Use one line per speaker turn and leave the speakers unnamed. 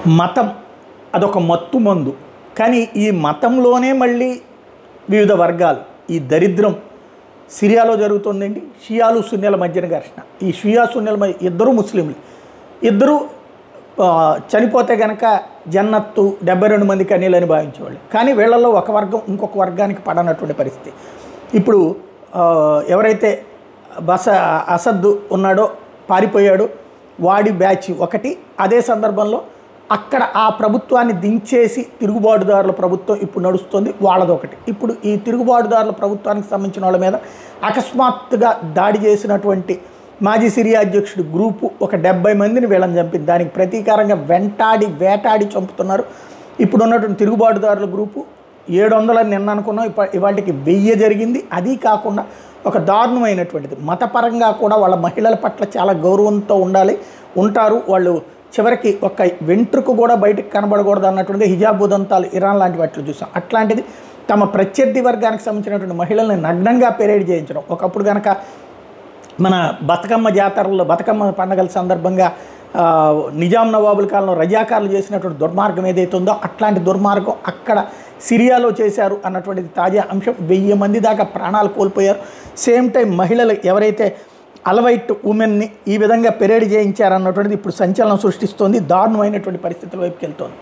మతం అదొక మత్తు మందు. కానీ ఈ మతంలోనే మళ్ళీ వివిధ వర్గాలు, ఈ దరిద్రం సిరియాలో జరుగుతుందండి. షియాలు సున్నీల మధ్యన ఘర్షణ. ఈ షియా సున్నీల ఇద్దరు ముస్లింలు, ఇద్దరు చనిపోతే కనుక జన్నత్తు 72 మంది కన్నీలని భావించేవాళ్ళు. కానీ వీళ్ళల్లో ఒక వర్గం ఇంకొక వర్గానికి పడనటువంటి పరిస్థితి. ఇప్పుడు ఎవరైతే అసద్ ఉన్నాడో, పారిపోయాడో, వాడి బ్యాచ్ ఒకటి. అదే సందర్భంలో అక్కడ ఆ ప్రభుత్వాన్ని దించేసి తిరుగుబాటుదారుల ప్రభుత్వం ఇప్పుడు నడుస్తుంది, వాళ్ళదొకటి. ఇప్పుడు ఈ తిరుగుబాటుదారుల ప్రభుత్వానికి సంబంధించిన వాళ్ళ మీద అకస్మాత్తుగా దాడి చేసినటువంటి మాజీ సిరియా అధ్యక్షుడు గ్రూపు ఒక 70 మందిని వీళ్ళని చంపింది. దానికి ప్రతీకారంగా వేటాడి చంపుతున్నారు. ఇప్పుడు ఉన్నటువంటి తిరుగుబాటుదారుల గ్రూపు 700 నిన్న అనుకున్నాం, ఇవాటికి 1000 జరిగింది. అది కాకుండా ఒక దారుణమైనటువంటిది, మతపరంగా కూడా వాళ్ళ మహిళల పట్ల చాలా గౌరవంతో ఉంటారు వాళ్ళు. చివరికి ఒక వెంట్రుకు కూడా బయటకు కనబడకూడదు అన్నటువంటి హిజాబ్ ఉదంతాలు ఇరాన్ లాంటి వాటిలో చూసాం. అట్లాంటిది తమ ప్రత్యర్థి వర్గానికి సంబంధించినటువంటి మహిళల్ని నగ్నంగా పెరేడ్ చేయించడం. ఒకప్పుడు కనుక మన బతుకమ్మ జాతరలో, బతుకమ్మ పండుగల సందర్భంగా నిజాం నవాబుల కాలంలో రజాకారులు చేసినటువంటి దుర్మార్గం ఏదైతే ఉందో అట్లాంటి దుర్మార్గం అక్కడ సిరియాలో చేశారు అన్నటువంటిది తాజా అంశం. 1000 మంది దాకా ప్రాణాలు కోల్పోయారు. సేమ్ టైం మహిళలు ఎవరైతే అలవైట్ ఉమెన్ని ఈ విధంగా పెరేడ్ చేయించారన్నటువంటిది ఇప్పుడు సంచలనం సృష్టిస్తోంది, దారుణమైనటువంటి పరిస్థితుల వైపుకి వెళ్తోంది.